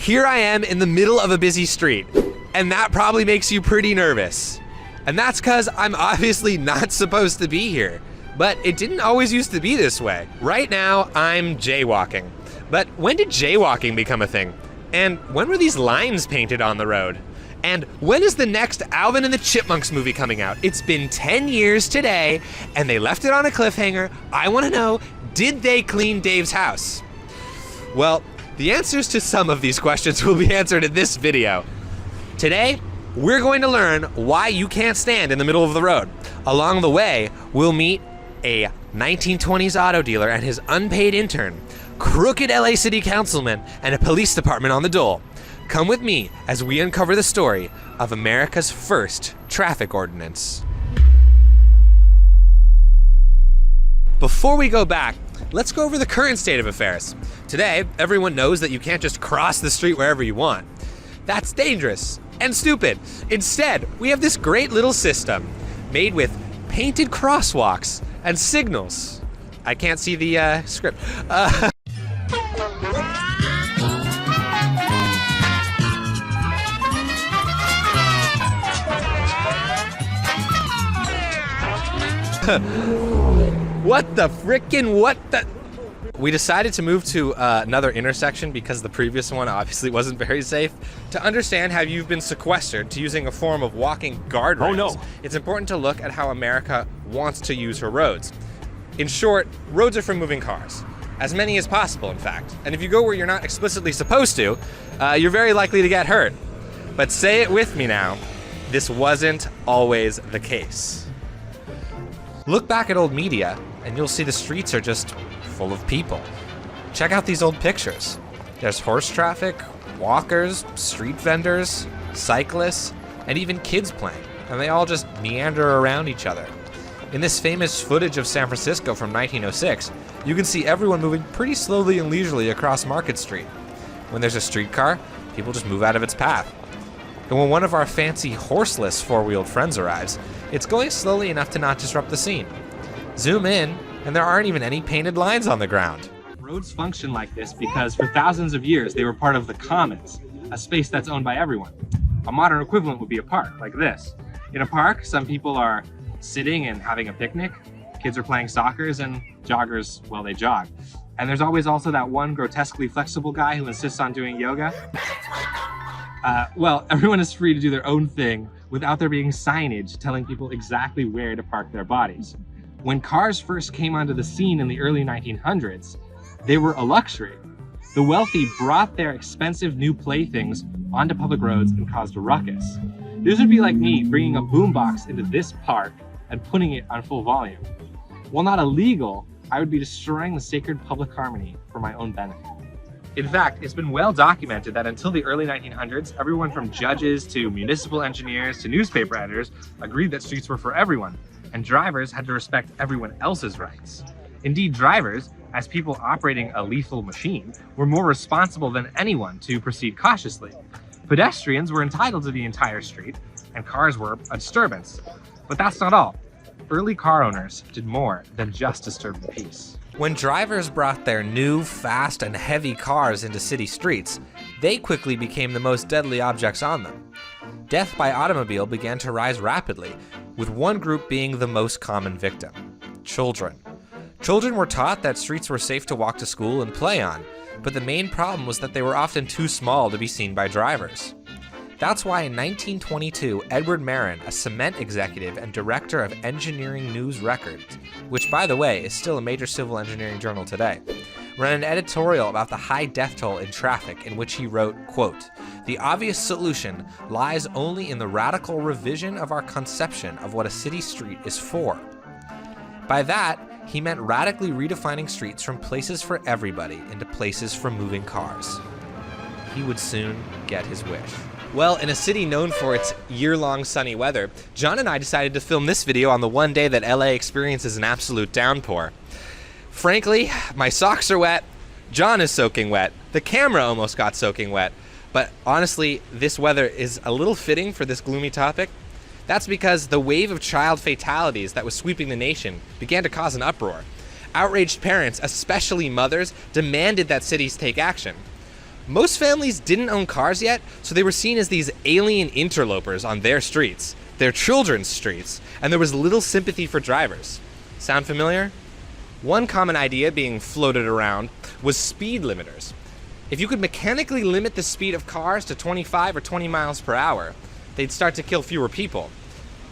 Here I am in the middle of a busy street, and that probably makes you pretty nervous. And that's because I'm obviously not supposed to be here. But it didn't always used to be this way. Right now, I'm jaywalking. But when did jaywalking become a thing? And when were these lines painted on the road? And when is the next Alvin and the Chipmunks movie coming out? It's been 10 years today, and they left it on a cliffhanger. I want to know, did they clean Dave's house? Well, the answers to some of these questions will be answered in this video. Today, we're going to learn why you can't stand in the middle of the road. Along the way, we'll meet a 1920s auto dealer and his unpaid intern, crooked LA City Councilman, and a police department on the dole. Come with me as we uncover the story of America's first traffic ordinance. Before we go back, let's go over the current state of affairs. Today, everyone knows that you can't just cross the street wherever you want. That's dangerous and stupid. Instead, we have this great little system made with painted crosswalks and signals. I can't see the script. What the frickin' what the? We decided to move to another intersection because the previous one obviously wasn't very safe. To understand how you've been sequestered to using a form of walking guardrails, it's important to look at how America wants to use her roads. In short, roads are for moving cars. As many as possible, in fact. And if you go where you're not explicitly supposed to, you're very likely to get hurt. But say it with me now, this wasn't always the case. Look back at old media, and you'll see the streets are just full of people. Check out these old pictures. There's horse traffic, walkers, street vendors, cyclists, and even kids playing, and they all just meander around each other. In this famous footage of San Francisco from 1906, you can see everyone moving pretty slowly and leisurely across Market Street. When there's a streetcar, people just move out of its path. And when one of our fancy horseless four-wheeled friends arrives, it's going slowly enough to not disrupt the scene. Zoom in, and there aren't even any painted lines on the ground. Roads function like this because for thousands of years they were part of the commons, a space that's owned by everyone. A modern equivalent would be a park, like this. In a park, some people are sitting and having a picnic, kids are playing soccer, and joggers, well, they jog. And there's always also that one grotesquely flexible guy who insists on doing yoga. Well, everyone is free to do their own thing without there being signage telling people exactly where to park their bodies. When cars first came onto the scene in the early 1900s, they were a luxury. The wealthy brought their expensive new playthings onto public roads and caused a ruckus. This would be like me bringing a boombox into this park and putting it on full volume. While not illegal, I would be destroying the sacred public harmony for my own benefit. In fact, it's been well documented that until the early 1900s, everyone from judges to municipal engineers to newspaper editors agreed that streets were for everyone, and drivers had to respect everyone else's rights. Indeed, drivers, as people operating a lethal machine, were more responsible than anyone to proceed cautiously. Pedestrians were entitled to the entire street, and cars were a disturbance. But that's not all. Early car owners did more than just disturb the peace. When drivers brought their new, fast, and heavy cars into city streets, they quickly became the most deadly objects on them. Death by automobile began to rise rapidly, with one group being the most common victim: children. Children were taught that streets were safe to walk to school and play on, but the main problem was that they were often too small to be seen by drivers. That's why in 1922, Edward Marin, a cement executive and director of Engineering News Records, which by the way is still a major civil engineering journal today, ran an editorial about the high death toll in traffic in which he wrote, quote, "The obvious solution lies only in the radical revision of our conception of what a city street is for." By that, he meant radically redefining streets from places for everybody into places for moving cars. He would soon get his wish. Well, in a city known for its year-long sunny weather, John and I decided to film this video on the one day that LA experiences an absolute downpour. Frankly, my socks are wet, John is soaking wet, the camera almost got soaking wet, but honestly, this weather is a little fitting for this gloomy topic. That's because the wave of child fatalities that was sweeping the nation began to cause an uproar. Outraged parents, especially mothers, demanded that cities take action. Most families didn't own cars yet, so they were seen as these alien interlopers on their streets, their children's streets, and there was little sympathy for drivers. Sound familiar? One common idea being floated around was speed limiters. If you could mechanically limit the speed of cars to 25 or 20 miles per hour, they'd start to kill fewer people.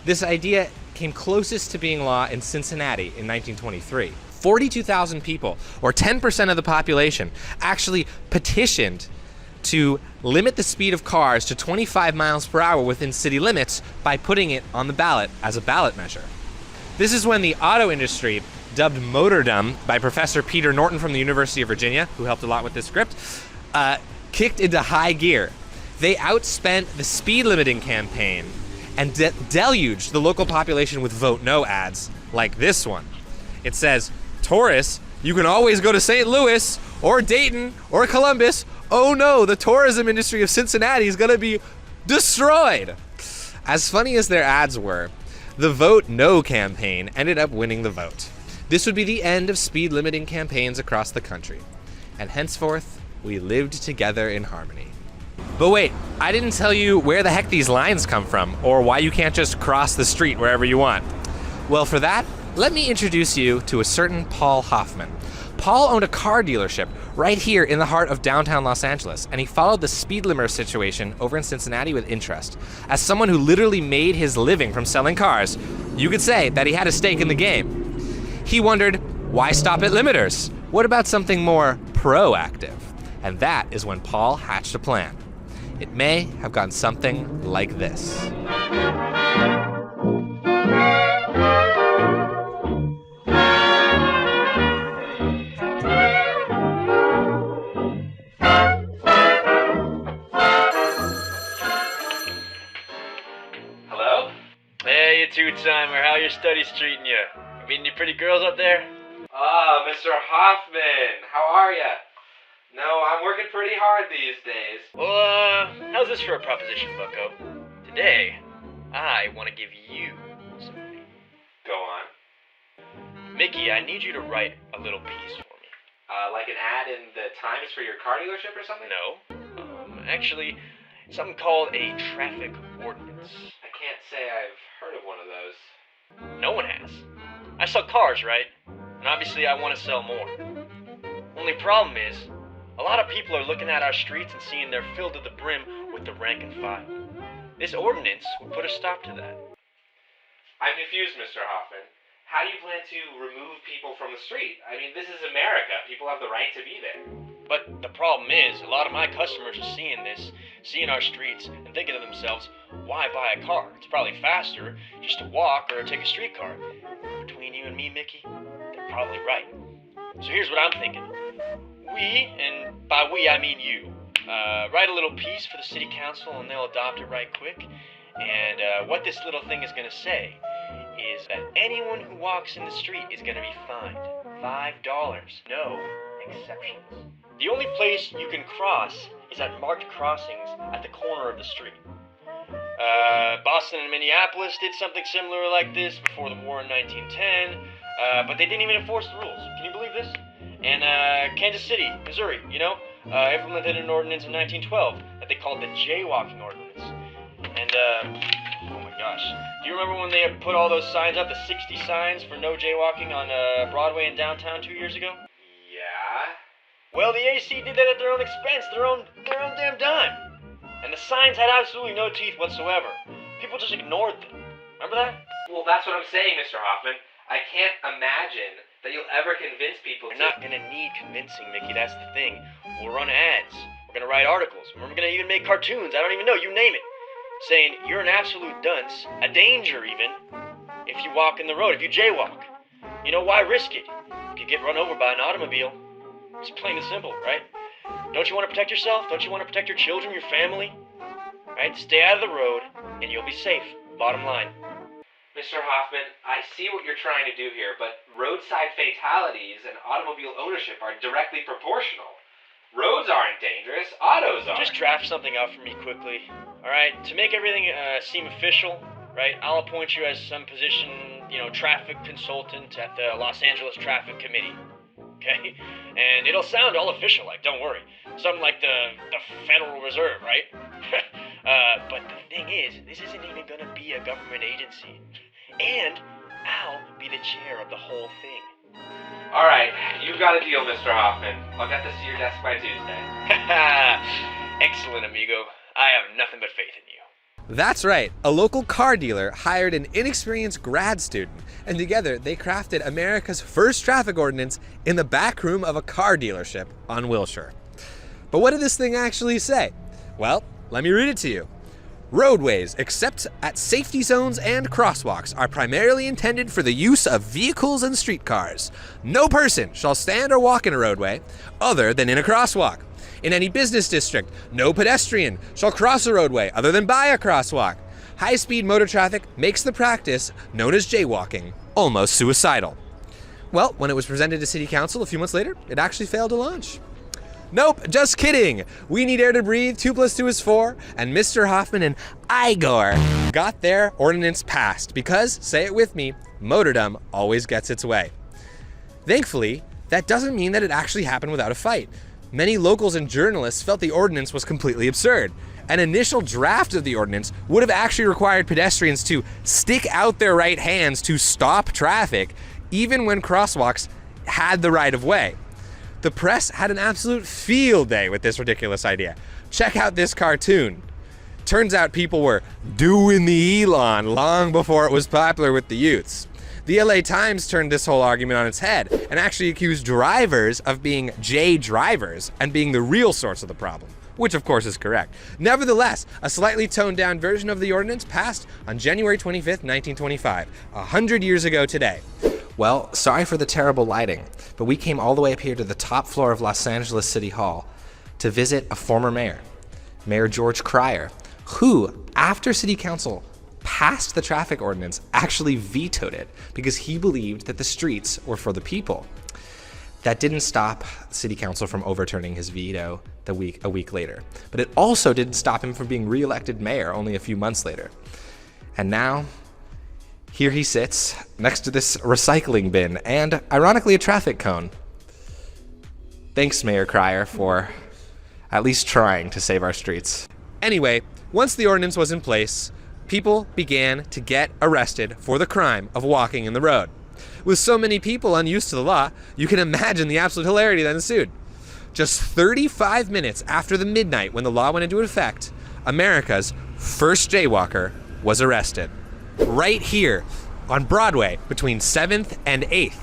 This idea came closest to being law in Cincinnati in 1923. 42,000 people, or 10% of the population, actually petitioned to limit the speed of cars to 25 miles per hour within city limits by putting it on the ballot as a ballot measure. This is when the auto industry, dubbed motordom by Professor Peter Norton from the University of Virginia, who helped a lot with this script, kicked into high gear. They outspent the speed limiting campaign and deluged the local population with vote no ads like this one. It says, "Tourists, you can always go to St. Louis or Dayton or Columbus. Oh no, the tourism industry of Cincinnati is gonna be destroyed." As funny as their ads were, the Vote No campaign ended up winning the vote. This would be the end of speed limiting campaigns across the country. And henceforth, we lived together in harmony. But wait, I didn't tell you where the heck these lines come from, or why you can't just cross the street wherever you want. Well, for that, let me introduce you to a certain Paul Hoffman. Paul owned a car dealership right here in the heart of downtown Los Angeles, and he followed the speed limiter situation over in Cincinnati with interest. As someone who literally made his living from selling cars, you could say that he had a stake in the game. He wondered, why stop at limiters? What about something more proactive? And that is when Paul hatched a plan. It may have gone something like this. Hello? Hey, you two-timer. How your studies treating you? Meeting any pretty girls up there? Ah, Mr. Hoffman, how are ya? No, I'm working pretty hard these days. Well, how's this for a proposition, bucko? Today, I want to give you some money. Go on. Mickey, I need you to write a little piece for me. Like an ad in the Times for your car dealership or something? No. Actually, something called a traffic ordinance. I can't say I've heard of one of those. No one has. I sell cars, right? And obviously I want to sell more. Only problem is, a lot of people are looking at our streets and seeing they're filled to the brim with the rank and file. This ordinance would put a stop to that. I'm confused, Mr. Hoffman. How do you plan to remove people from the street? I mean, this is America. People have the right to be there. But the problem is, a lot of my customers are seeing this, seeing our streets, and thinking to themselves, why buy a car? It's probably faster just to walk or take a streetcar. Between you and me, Mickey, they're probably right. So here's what I'm thinking. We, and by we I mean you, write a little piece for the city council and they'll adopt it right quick. And what this little thing is going to say is that anyone who walks in the street is going to be fined $5. No exceptions. The only place you can cross is at marked crossings at the corner of the street. Boston and Minneapolis did something similar like this before the war in 1910, but they didn't even enforce the rules. Can you believe this? And Kansas City, Missouri, implemented an ordinance in 1912 that they called the Jaywalking ordinance. And, oh my gosh, do you remember when they put all those signs up, the 60 signs for no jaywalking on Broadway in downtown 2 years ago? Yeah? Well, the AC did that at their own expense, their own damn dime. And the signs had absolutely no teeth whatsoever. People just ignored them. Remember that? Well, that's what I'm saying, Mr. Hoffman. I can't imagine that you'll ever convince people We're not gonna need convincing, Mickey, that's the thing. We'll run ads. We're gonna write articles. We're gonna even make cartoons. I don't even know, you name it. Saying you're an absolute dunce, a danger even, if you walk in the road, if you jaywalk. You know, why risk it? You could get run over by an automobile. It's plain and simple, right? Don't you want to protect yourself? Don't you want to protect your children, your family? Right? Stay out of the road, and you'll be safe. Bottom line. Mr. Hoffman, I see what you're trying to do here, but roadside fatalities and automobile ownership are directly proportional. Roads aren't dangerous, autos are. Just draft something out for me quickly, alright? To make everything seem official, right? I'll appoint you as some position, traffic consultant at the Los Angeles Traffic Committee. okay? And it'll sound all official, like, don't worry. Something like the Federal Reserve, right? But the thing is, this isn't even gonna be a government agency. And I'll be the chair of the whole thing. All right, you've got a deal, Mr. Hoffman. I'll get this to your desk by Tuesday. Excellent, amigo. I have nothing but faith in you. That's right, a local car dealer hired an inexperienced grad student, and together they crafted America's first traffic ordinance in the back room of a car dealership on Wilshire. But what did this thing actually say? Well, let me read it to you. Roadways, except at safety zones and crosswalks, are primarily intended for the use of vehicles and streetcars. No person shall stand or walk in a roadway other than in a crosswalk. In any business district, no pedestrian shall cross a roadway other than by a crosswalk. High-speed motor traffic makes the practice, known as jaywalking, almost suicidal. Well, when it was presented to City Council a few months later, it actually failed to launch. Nope, just kidding. We need air to breathe, 2 + 2 is 4, and Mr. Hoffman and Igor got their ordinance passed because, say it with me, motordom always gets its way. Thankfully, that doesn't mean that it actually happened without a fight. Many locals and journalists felt the ordinance was completely absurd. An initial draft of the ordinance would have actually required pedestrians to stick out their right hands to stop traffic, even when crosswalks had the right of way. The press had an absolute field day with this ridiculous idea. Check out this cartoon. Turns out people were doing the Elon long before it was popular with the youths. The LA Times turned this whole argument on its head and actually accused drivers of being J drivers and being the real source of the problem, which of course is correct. Nevertheless, a slightly toned down version of the ordinance passed on January 25th, 1925, 100 years ago today. Well, sorry for the terrible lighting, but we came all the way up here to the top floor of Los Angeles City Hall to visit a former mayor, Mayor George Cryer, who, after City Council passed the traffic ordinance, actually vetoed it because he believed that the streets were for the people. That didn't stop City Council from overturning his veto a week later, but it also didn't stop him from being re-elected mayor only a few months later. And now, here he sits next to this recycling bin and, ironically, a traffic cone. Thanks, Mayor Cryer, for at least trying to save our streets. Anyway, once the ordinance was in place, people began to get arrested for the crime of walking in the road. With so many people unused to the law, you can imagine the absolute hilarity that ensued. Just 35 minutes after the midnight when the law went into effect, America's first jaywalker was arrested. Right here on Broadway between 7th and 8th.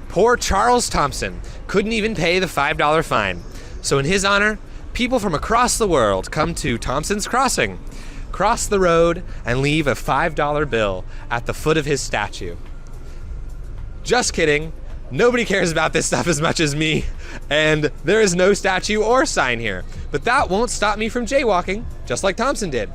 Poor Charles Thompson couldn't even pay the $5 fine. So in his honor, people from across the world come to Thompson's Crossing, cross the road, and leave a $5 bill at the foot of his statue. Just kidding. Nobody cares about this stuff as much as me, and there is no statue or sign here. But that won't stop me from jaywalking, just like Thompson did.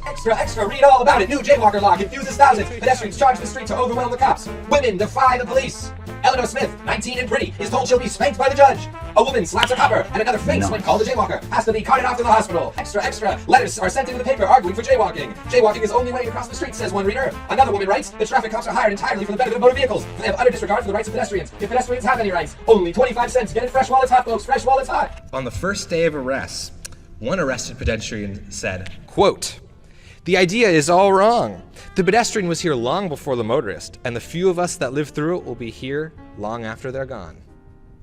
Extra, extra, read all about it. New jaywalker law confuses thousands. Pedestrians charge the street to overwhelm the cops. Women defy the police. Eleanor Smith, 19 and pretty, is told she'll be spanked by the judge. A woman slaps a copper, and another faints when called a jaywalker. Has to be carted off to the hospital. Extra, extra, letters are sent into the paper arguing for jaywalking. Jaywalking is only way across the street, says one reader. Another woman writes, the traffic cops are hired entirely for the benefit of motor vehicles. They have utter disregard for the rights of pedestrians. If pedestrians have any rights, only 25 cents. Get it fresh while it's hot, folks. Fresh while it's hot. On the first day of arrests, one arrested pedestrian said, quote, "The idea is all wrong. The pedestrian was here long before the motorist, and the few of us that live through it will be here long after they're gone."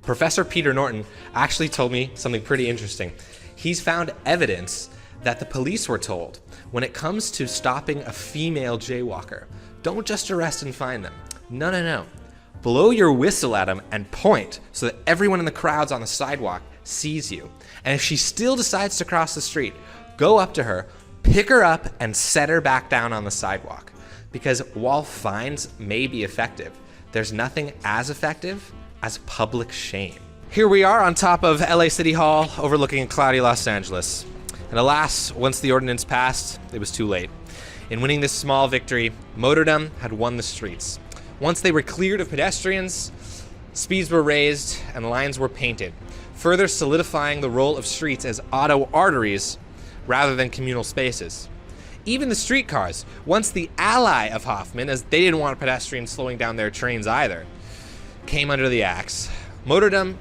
Professor Peter Norton actually told me something pretty interesting. He's found evidence that the police were told, when it comes to stopping a female jaywalker, don't just arrest and fine them. No. Blow your whistle at them and point so that everyone in the crowds on the sidewalk sees you. And if she still decides to cross the street, go up to her, pick her up, and set her back down on the sidewalk. Because while fines may be effective, there's nothing as effective as public shame. Here we are on top of LA City Hall, overlooking cloudy Los Angeles. And alas, once the ordinance passed, it was too late. In winning this small victory, motordom had won the streets. Once they were cleared of pedestrians, speeds were raised and lines were painted, further solidifying the role of streets as auto arteries rather than communal spaces. Even the streetcars, once the ally of Hoffman, as they didn't want pedestrians slowing down their trains either, came under the axe. Motordom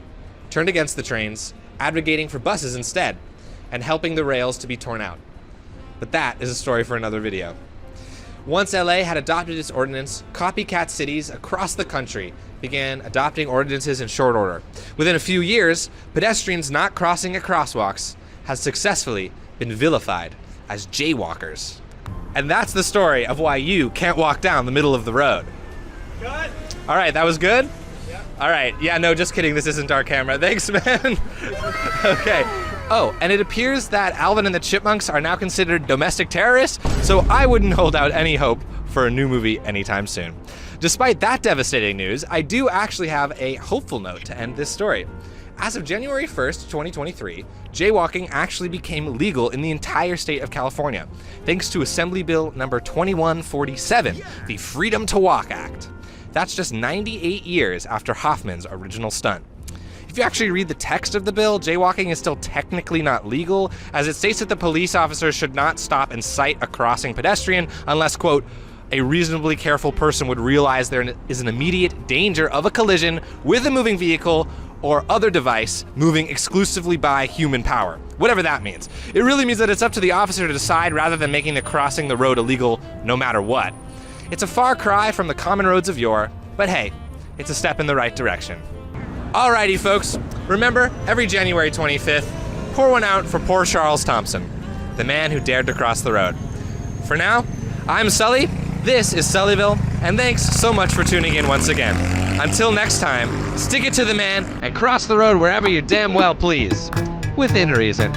turned against the trains, advocating for buses instead, and helping the rails to be torn out. But that is a story for another video. Once LA had adopted its ordinance, copycat cities across the country began adopting ordinances in short order. Within a few years, pedestrians not crossing at crosswalks has successfully been vilified as jaywalkers. And that's the story of why you can't walk down the middle of the road. Good. All right, that was good? Yeah. All right, yeah, no, just kidding, this isn't our camera. Thanks, man. Okay. Oh, and it appears that Alvin and the Chipmunks are now considered domestic terrorists, so I wouldn't hold out any hope for a new movie anytime soon. Despite that devastating news, I do actually have a hopeful note to end this story. As of January 1st, 2023, jaywalking actually became legal in the entire state of California, thanks to Assembly Bill number 2147, the Freedom to Walk Act. That's just 98 years after Hoffman's original stunt. If you actually read the text of the bill, jaywalking is still technically not legal, as it states that the police officer should not stop and cite a crossing pedestrian unless, quote, a reasonably careful person would realize there is an immediate danger of a collision with a moving vehicle or other device moving exclusively by human power. Whatever that means. It really means that it's up to the officer to decide rather than making the crossing the road illegal no matter what. It's a far cry from the common roads of yore, but hey, it's a step in the right direction. Alrighty folks, remember, every January 25th, pour one out for poor Charles Thompson, the man who dared to cross the road. For now, I'm Sully, this is Sullyville, and thanks so much for tuning in once again. Until next time, stick it to the man and cross the road wherever you damn well please, within reason.